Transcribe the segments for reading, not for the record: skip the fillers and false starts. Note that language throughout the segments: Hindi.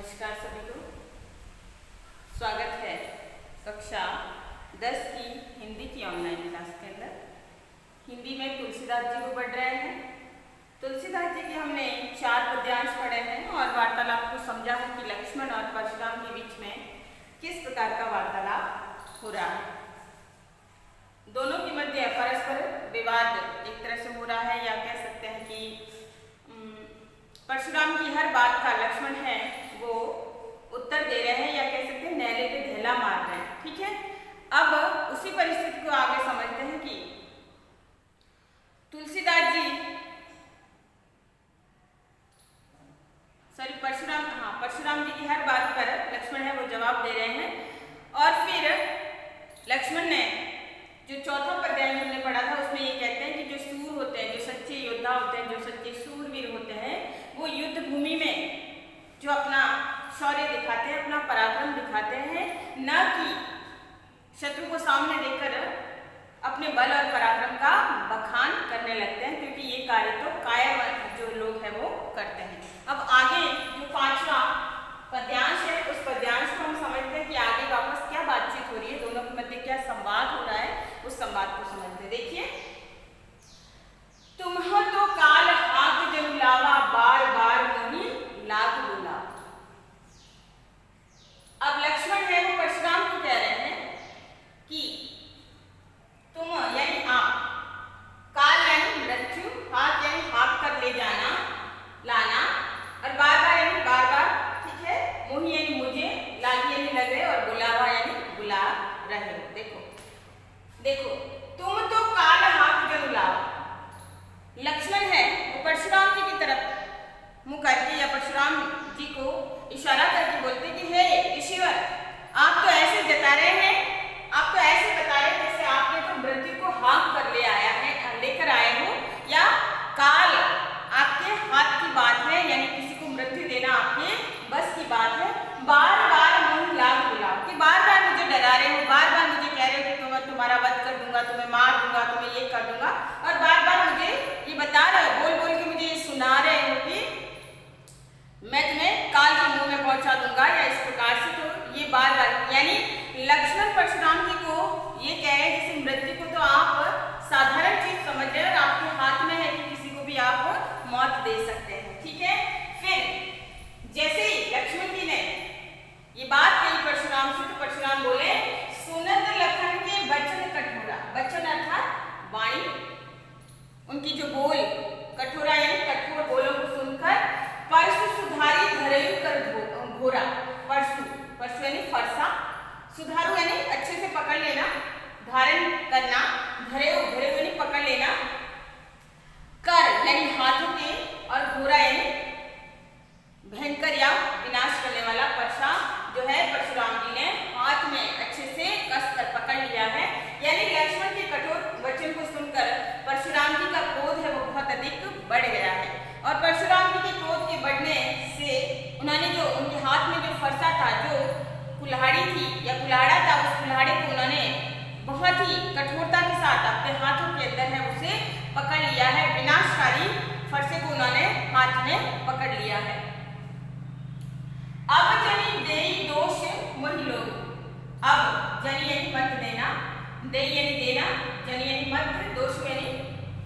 नमस्कार सभी को, स्वागत है कक्षा 10 की हिंदी की ऑनलाइन क्लास के अंदर। हिंदी में तुलसीदास जी को पढ़ रहे हैं। तुलसीदास जी के हमने 4 पद्यांश पढ़े हैं और वार्तालाप को समझा है कि लक्ष्मण और परशुराम के बीच में किस प्रकार का वार्तालाप हो रहा है। दोनों के मध्य परस्पर विवाद एक तरह से हो रहा है, या कह सकते हैं कि परशुराम की हर बात का लक्ष्मण है वो उत्तर दे रहे हैं, या कह सकते हैं नैले पे ढेला मार रहे हैं। ठीक है, अब उसी परिस्थिति को आगे समझते हैं कि तुलसीदास जी परशुराम जी की हर बात पर लक्ष्मण है वो जवाब दे रहे हैं। और फिर लक्ष्मण ने जो चौथा पद्यांश हमने पढ़ा था उसमें ये कहते हैं कि जो सूर होते हैं, जो सच्चे योद्धा होते हैं, जो सच्चे सूरवीर होते हैं, वो युद्ध भूमि में जो अपना शौर्य दिखाते हैं, अपना पराक्रम दिखाते हैं, न कि शत्रु को सामने देखकर अपने बल और पराक्रम का बखान करने लगते हैं, क्योंकि ये कार्य तो कायर जो लोग हैं वो करते हैं। अब आगे जो 5वां पद्यांश है उस पद्यांश को हम समझते हैं कि आगे वापस क्या बातचीत हो रही है, दोनों के मध्य क्या संवाद हो रहा है, उस संवाद को समझते हैं। देखिए, तुम्ह तो काल हाथ जनु लावा, बार बार मोहि लाग बोला। अब लक्ष्मण है वो परशुराम को कह रहे हैं कि तुम यानी आप, काल यानी मृत्यु, हाथ यानी हाथ कर ले जाना लाना, और बार बार यानी बार बार, ठीक है, मोहि यानी मुझे, लागी यानी लग रहे, और बुलावा यानी बुला रहे हो। देखो देखो, तुम तो काल हाथ जनु लावा। लक्ष्मण है वो परशुराम जी की तरफ मुंह करके या परशुराम जी को इशारा करके बोलते कि हे ऋषिवर, आप तो ऐसे जता रहे हैं, आप तो ऐसे बता रहे हैं जैसे आपने तो मृत्यु को हाँक कर लेकर आए हो, या काल आपके हाथ की बात है, यानी किसी को मृत्यु देना आपके बस की बात है। बार बार मुंह लाग बुलाओ कि बार बार मुझे डरा रहे हो, बार बार मुझे कह रहे हो कि मैं तुम्हारा वध कर दूंगा, तुम्हें मार दूंगा, तुम्हें ये कर दूंगा, और बार बार मुझे ये बता रहे हो, बोल बोल के मुझे ये सुना रहे हो कि मैं तुम्हें काल के मुंह में पहुंचा दूंगा, या इस प्रकार से। तो ये बार बार यानी लक्ष्मण परशुराम जी को ये कह रहे हैं जैसे मृत्यु को तो आप साधारण चीज समझ रहे हैं और आपके हाथ में है कि किसी को भी आप मौत दे सकते हैं। ठीक है, फिर जैसे ही लक्ष्मण जी ने ये बात कही परशुराम से, तो परशुराम बोले, सुनत लखन के बचन कठोरा। बचन अर्थात वाणी, उनकी जो बोल, कठोरा यानी कठोर बोलों को सुनकर, परशु सुधारी धरेयु कर घोरा। परशु यानी फरसा, सुधारू यानी अच्छे से पकड़ लेना, धारण करना, धरेयु यानी पकड़ लेना, कर यानी हाथों के, और घोरा यानी भयंकर या विनाश करने वाला परसा जो है परशुराम जी ने हाथ में अच्छे से कसकर पकड़ लिया है। यानी लक्ष्मण के कठोर वचन को सुनकर परशुराम जी का क्रोध है वो बहुत अधिक बढ़ गया है, और परशुराम जी के क्रोध के बढ़ने से उन्होंने जो उनके हाथ में जो फरसा था, जो कुल्हाड़ी थी या कुल्हाड़ा था, उस कुल्हाड़े को उन्होंने बहुत ही कठोरता के साथ अपने हाथों के अंदर है उसे पकड़ लिया है। विनाशकारी फरसे को उन्होंने हाथ में पकड़ लिया है। अब जनी देई दोष मोहि लोग। अब जनी यानी मत देना, देई यानी देना, जनी यानी मत, दोष यानी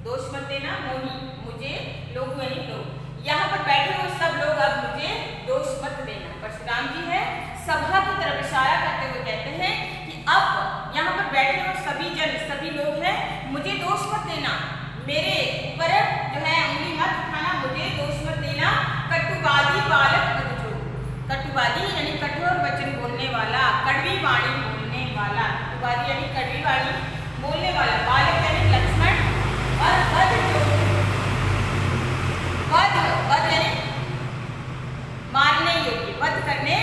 दोष मत देना, मोहि मुझे, लोग यानी लोग। यहाँ पर बैठे हुए सब लोग अब मुझे दोष मत देना। परशुराम जी है सभा की तरफ इशारा करते हुए कहते हैं कि अब यहाँ पर बैठे हुए सभी जन, सभी लोग हैं, मुझे दोष मत देना, मेरे ऊपर जो है उंगली मत उठाना, मुझे दोष मत देना। कटुवादी बालक अधजो। कटुवादी यानी कठोर वचन बोलने वाला, कड़वी वाणी बोलने वाला, कटुवादी यानी कड़वी वाणी बोलने वाला, बालक यानी लक्ष्मण, और अधजो वध यानी मारने योग्य, वध करने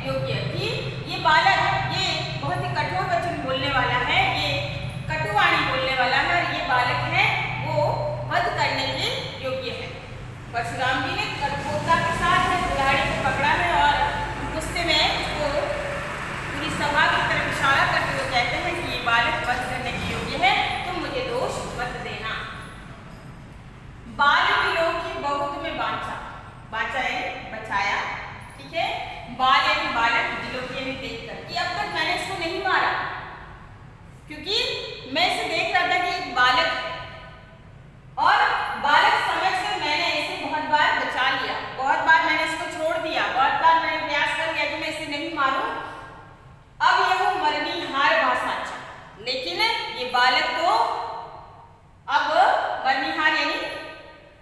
योग्य। कि ये बालक ये बहुत ही कठोर वचन बोलने वाला है, ये कटुवाणी बोलने वाला है, और ये बालक है वो वध करने के योग्य है। परशुराम जी ने कठोरता के साथ कुल्हाड़ी को पकड़ा है और गुस्से में वो पूरी सभा की तरफ इशारा करते हुए कहते हैं कि ये बालक वध करने के योग्य है, तुम मुझे दोष मत देना। बाल विलोक की बहुत में बांचा, बांचा है बचाया, ठीक है, बाल यानी बालक, दिलों यानी देखकर, कि अब तक मैंने इसको नहीं मारा, क्योंकि मैं इसे देख रहा था कि एक बालक है, और बालक समझकर मैंने इसे बहुत बार बचा लिया, बहुत बार मैंने इसको छोड़ दिया, बहुत बार मैंने प्रयास कर लिया कि मैं इसे नहीं मारूं। अब यह मरनीहार भाषाचा, लेकिन ये बालक तो अब मरनीहार यानी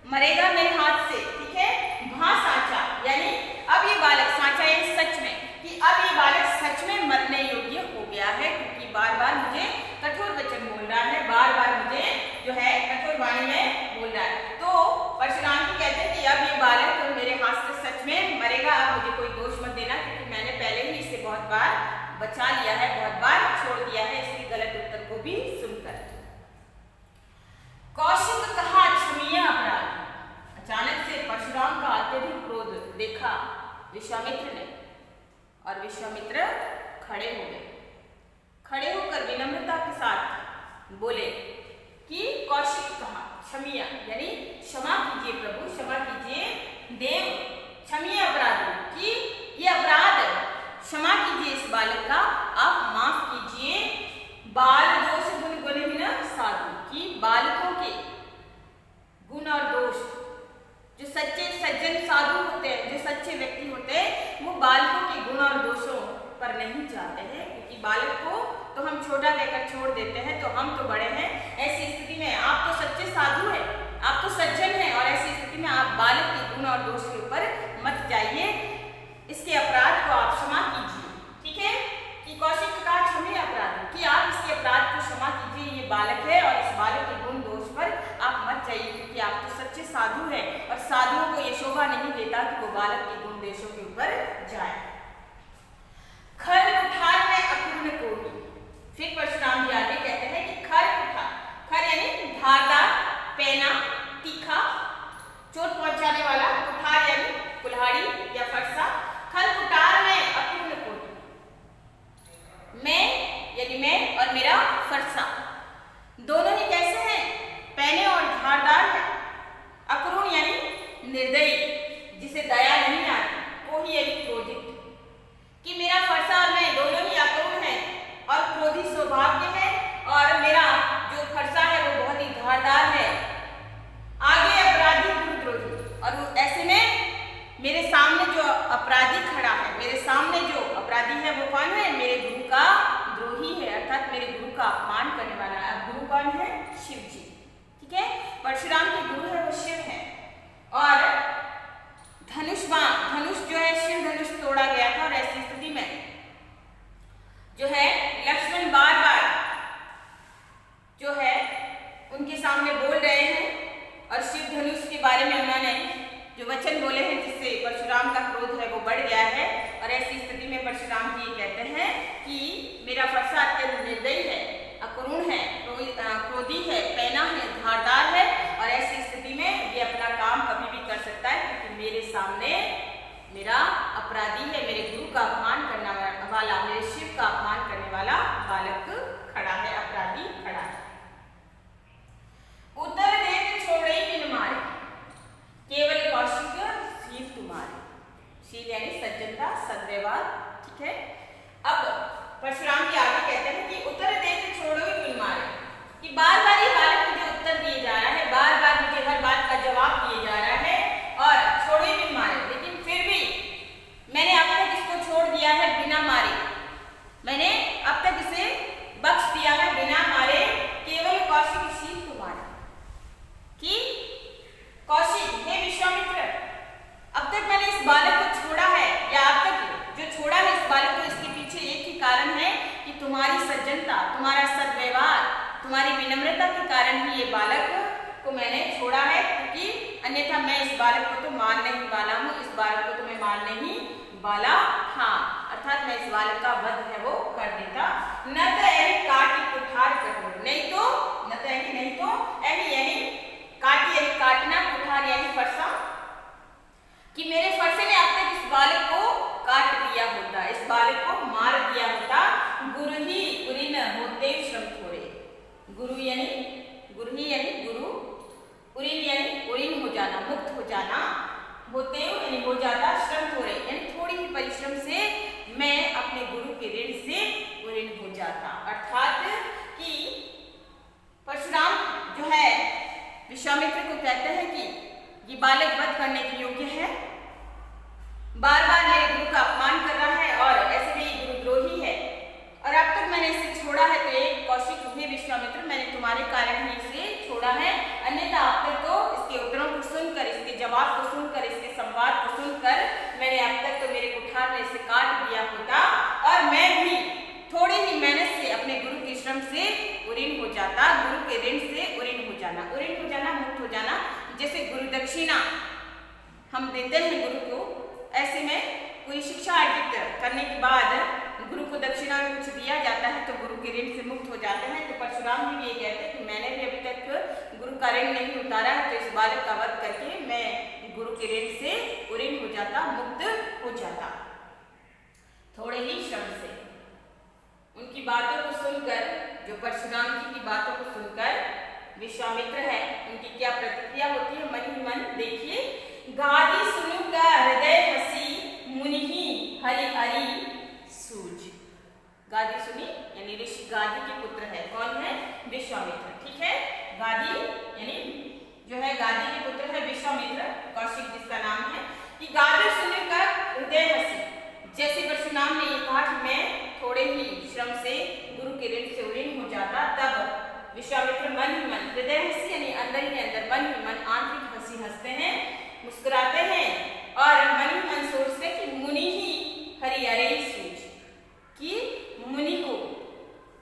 मरेगा मेरे हाथ से, ठीक है। भाषाचा यानी अब ये बालक, साचा यानी सच में, कि अब ये बालक सच में मरने योग्य हो गया है, क्योंकि बार बार मुझे कठोर वचन बोल रहा है, बार बार मुझे जो है कठोर वाणी में बोल रहा है। तो परशुराम जी कहते हैं कि अब ये बालक तो मेरे हाथ से सच में मरेगा, अब मुझे कोई दोष मत देना, क्योंकि मैंने पहले ही इसे बहुत बार बचा लिया है, बहुत बार छोड़ दिया है इसके गलत उत्तर को भी सुनकर। कौशिक कहा क्षमीय अपराध। अचानक से परशुराम का अत्यधिक क्रोध देखा विश्वामित्र ने, और विश्वामित्र खड़े हो गए। खड़े होकर विनम्रता के साथ बोले कि कौशिक कहा क्षमीय यानी क्षमा कीजिए प्रभु, क्षमा कीजिए देव, क्षमीय अपराध, कि ये अपराध क्षमा कीजिए इस बालक का, आप माफ कीजिए। बाल दोष गुण गुणहीन साधु, कि बालकों के गुण और दोष, जो सच्चे सज्जन साधु होते हैं, जो सच्चे व्यक्ति होते हैं, वो बालकों के गुण और दोषों पर नहीं जाते हैं, क्योंकि बालक को तो हम छोटा कहकर छोड़ देते हैं, तो हम तो बड़े हैं। ऐसी स्थिति में आप तो सच्चे साधु हैं, आप तो सज्जन हैं, और ऐसी स्थिति में आप बालक के गुण और दोष के ऊपर मत जाइए, इसके अपराध को आप क्षमा कीजिए, ठीक है। कि कौशिक का क्षमीय अपराध, कि आप इसके अपराध को क्षमा कीजिए, ये बालक है और इस बालक के गुण दोष पर आप मत जाइए, क्योंकि आप तो सच्चे साधु हैं, और साधुओं को ये शोभा नहीं देता कि वो बालक के गुण दोषों के ऊपर जाए। खर कुठार में अपूर्ण कोटि। फिर परशुराम जी आगे कहते हैं कि खर कुठार, खर यानी धारदार, पैना, तीखा, चोट पहुंचाने वाला, कुठार यानी कुल्हाड़ी या फरसा। खर कुठार में अपूर्ण कोटि, मैं यानी मैं और मेरा फरसा दोनों ही कैसे हैं, पैने और धारदार है। अक्रूण यानी निर्दयी, जिसे दया नहीं आती, कोही यानी क्रोधित, कि मेरा फरसा और मैं दोनों ही अक्रूण हैं और क्रोधी स्वभाव के हैं, और मेरा जो फरसा है वो बहुत ही धारदार है। आगे अपराधी गुरुद्रोही, और ऐसे में मेरे सामने जो अपराधी खड़ा है, मेरे सामने जो अपराधी है वो कौन है, मेरे गुरु का द्रोही है, अर्थात मेरे गुरु का अपमान करने वाला है। गुरु कौन है, शिव जी, ठीक है। परशुराम के गुरु है वो शिव है, और धनुष्बाण, धनुष जो है शिव धनुष तोड़ा गया था, और ऐसी स्थिति में जो है लक्ष्मण बार बार जो है उनके सामने बोल रहे हैं, और शिव धनुष के बारे में उन्होंने जो वचन बोले हैं, जिससे परशुराम का क्रोध है वो बढ़ गया है। और ऐसी स्थिति में परशुराम जी कहते हैं कि मेरा फरसा अत्यंत निर्दयी है, अक्रूण है, क्रोधी है, पैना है, धारदार है, और ऐसी स्थिति में ये अपना काम कभी भी कर सकता है, क्योंकि मेरे सामने मेरा अपराधी है, मेरे गुरु का अपमान करने वाला, मेरे शिव का अपमान करने वाला बालक खड़ा है, अपराधी खड़ा है। उत्तर देत छोड़े बिन मारे, केवल कौशिक शील तुम्हारे। शील यानी सज्जनता, सद्व्यवहार, ठीक है। अब परशुराम जी आगे कहते हैं कि उत्तर देते छोड़ो ही बिन मारे, कि बार बार ये बालक मुझे उत्तर दिए जा रहा है, बार बार मुझे हर बात का जवाब दिए जा रहा है, और छोड़ो ही बिन मारे, लेकिन फिर भी मैंने अब तक इसको छोड़ दिया है बिना मारे, मैंने अब तक इसे बख्श दिया है बिना मारे। केवल कौशिक शील तुम्हारे, कि कौशिक हे विश्वामित्र, अब तक मैंने इस बालक को छोड़ा है, या अब तक जो छोड़ा है इस बालक को, इसके पीछे एक ही कारण है कि तुम्हारी सज्जनता, तुम्हारा सद्व्यवहार, तुम्हारी विनम्रता के कारण ही ये बालक को मैंने छोड़ा है, क्योंकि अन्यथा मैं इस बालक को तो मारने ही वाला हूँ, इस बालक को तो मैं मारने ही वाला था, अर्थात मैं इस बालक का वध है वो कर देता। न तो ऐनी काटी कुठार करो, नहीं तो न तो ऐनी, नहीं तो ऐनी यानी काटी यानी काटना, कुठार यानी फरसा, कि मेरे फरसे ने अब तक इस बालक को काट दिया होता, इस बालक को मार दिया होता। गुरु ही उरिन होते श्रम थोड़े, गुरु यानी गुरु, उरिन यानी उरिन हो जाना, मुक्त हो जाना, होते यानी हो जाता, श्रम थोड़े यानी थोड़ी ही परिश्रम श्रम से मैं अपने गुरु के ऋण से ऋण हो जाता। अर्थात कि परशुराम जो है विश्वामित्र को कहते हैं कि ये बालक वध करने के योग्य है, बार बार मेरे गुरु का अपमान कर रहा है और ऐसे भी गुरुद्रोही है, और अब तक मैंने इसे छोड़ा है तो एक कौशिक हे विश्वामित्र, मैंने तुम्हारे कारण ही इसे छोड़ा है, अन्यथा अब तक तो इसके उत्तरों को सुनकर, इसके जवाब को सुनकर, इसके संवाद को सुनकर मैंने अब तक तो मेरे कुठार ने इसे काट दिया होता और मैं भी थोड़ी ही मेहनत से अपने गुरु के श्रम से ऋण हो जाता। गुरु के ऋण से ऋण हो जाना, मुक्त हो जाना। जैसे गुरु दक्षिणा हम देते हैं गुरु को, ऐसे में कोई शिक्षा अर्जित करने के बाद गुरु को दक्षिणा में कुछ दिया जाता है तो गुरु के ऋण से मुक्त हो जाते हैं। तो परशुराम जी भी ये कहते हैं कि मैंने भी अभी तक गुरु का ऋण नहीं उतारा है, तो इस बालक का वध करके मैं गुरु के ऋण से ऋण हो जाता, मुक्त हो जाता थोड़े ही श्रम से। उनकी बातों को सुनकर, जो परशुराम जी की बातों को सुनकर विश्वामित्र है, उनकी क्या प्रतिक्रिया होती है मन ही मन देखिए। गादी सुनु का हृदय हसी, मुनि हरि हरि सूझ। गादी सुनी यानी ऋषि गादी के पुत्र है, कौन है? विश्वामित्र। ठीक है, गादी यानी जो है गादी के पुत्र है विश्वामित्र, कौशिक जिसका नाम है, कि गादी सुनु का हृदय हसी। जैसे परशुराम ने ये कहा कि मैं थोड़े ही श्रम से गुरु के ऋण से ऋण हो जाता, तब विश्वामित्र मन ही मन, हृदय हसी यानी अंदर ही अंदर, मन ही मन आंतरिक हंसी हंसते हैं, मुस्कुराते हैं और मन ही मन सोचते कि मुनि ही हरि हरे सूझ, कि मुनि को,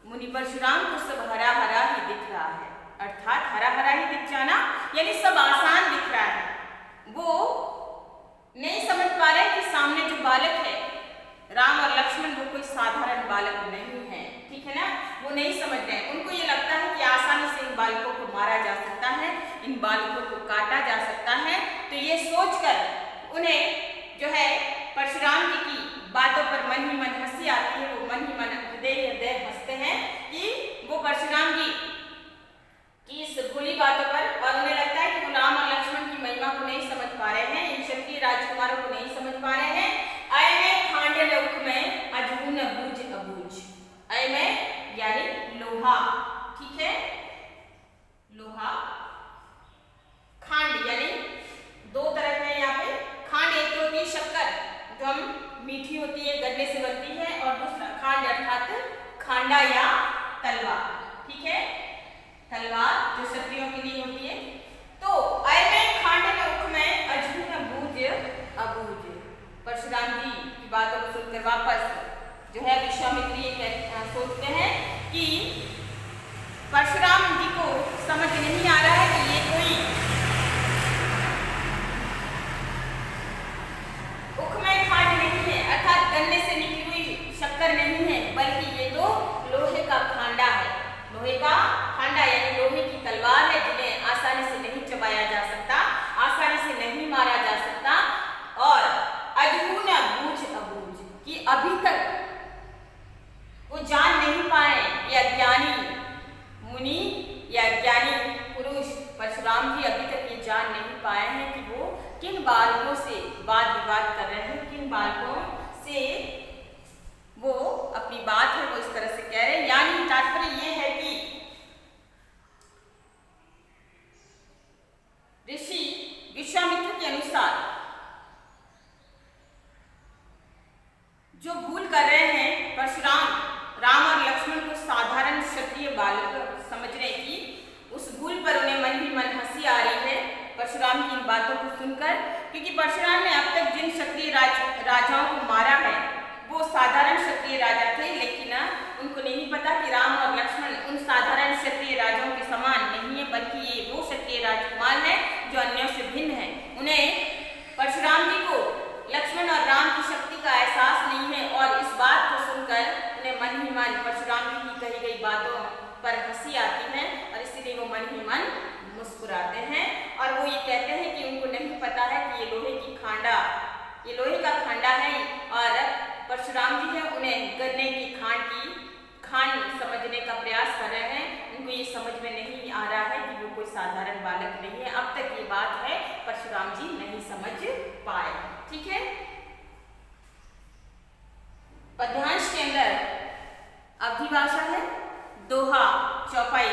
मुनि परशुराम को सब हरा हरा ही दिख रहा है। अर्थात हरा हरा ही दिख जाना यानी सब आसान दिख रहा है। वो नहीं समझ पा रहे कि सामने जो बालक है राम और लक्ष्मण, वो कोई साधारण बालक नहीं है। ठीक है ना, वो नहीं समझ रहे। उनको ये लगता है कि आसानी से इन बालकों को मारा जा सकता है, इन बालकों को काटा जा सकता है। तो ये सोचकर उन्हें जो है परशुराम जी की बातों पर मन ही मन हंसी आती है, वो मन ही मन हृदय हृदय हंसते हैं कि वो परशुराम जी की इस भोली बातों पर, और उन्हें लगता है कि वो राम और लक्ष्मण की महिमा को नहीं समझ पा रहे हैं, इन क्षत्रिय राजकुमारों को नहीं समझ पा रहे हैं। अय में खांड लौक में अजहून अबूझ अबूझ। अय में यानी लोहा, ठीक है, लोहा। खांड यानी दो तरह के यहाँ पे खांड, एक तो होती है शक्कर जो हम मीठी होती है, गन्ने से बनती है, और दूसरा खांड अर्थात खांडा या तलवार। ठीक है, तलवार जो क्षत्रियों के लिए होती है। तो अय में खांड लौक में अजहून अबूझ अबूझ। परशुराम जी की बातों को सुनकर वापस जो है विश्वामित्र ये सोचते हैं कि परशुराम जी को समझ नहीं आ रहा है कि ये कोई उखमय खांड नहीं है, अर्थात गन्ने से निकली हुई शक्कर नहीं है, बल्कि ये तो लोहे का खांडा है। लोहे का खांडा यानी लोहे की तलवार है, जिन्हें आसानी से नहीं चबाया जा सकता, आसानी से नहीं मारा जा सकता। और अजहून अबूझ अबूझ, कि अभी तक वो जान नहीं पाए, ये अज्ञानी मुनि या अज्ञानी पुरुष परशुराम जी अभी तक ये जान नहीं पाए हैं कि वो किन बालकों से वाद विवाद कर रहे हैं, किन बालकों से वो अपनी बात है वो इस तरह से कह रहे हैं। यानी तात्पर्य ये है कि ऋषि विश्वामित्र के अनुसार जो भूल कर रहे हैं परशुराम, राम और लक्ष्मण को साधारण क्षत्रिय बालक समझने की, उस भूल पर उन्हें मन ही मन हंसी आ रही है परशुराम की इन बातों को सुनकर। क्योंकि परशुराम ने अब तक जिन क्षत्रिय राजाओं को मारा है वो साधारण क्षत्रिय राजा थे, लेकिन उनको नहीं पता कि राम और लक्ष्मण उन साधारण क्षत्रिय राजाओं के समान नहीं है, बल्कि ये वो क्षत्रिय राजकुमार हैं जो अन्यों से भिन्न है। उन्हें परशुराम जी को लक्ष्मण और राम की शक्ति का एहसास नहीं है, और इस बात को सुनकर उन्हें मन ही मन परशुराम जी की कही गई बातों पर हंसी आती है, और इसीलिए वो मन ही मन मुस्कुराते हैं। और वो ये कहते हैं कि उनको नहीं पता है कि ये लोहे की खांडा, ये लोहे का खांडा है, और परशुराम जी हैं उन्हें गन्ने की खांड समझने का प्रयास कर रहे हैं। उनको ये समझ में नहीं आ रहा है कि वो कोई साधारण बालक नहीं है। अब तक ये बात है परशुराम जी नहीं समझ पाए। ठीक है, पद्यांश के अंदर अवधि भाषा है, दोहा चौपाई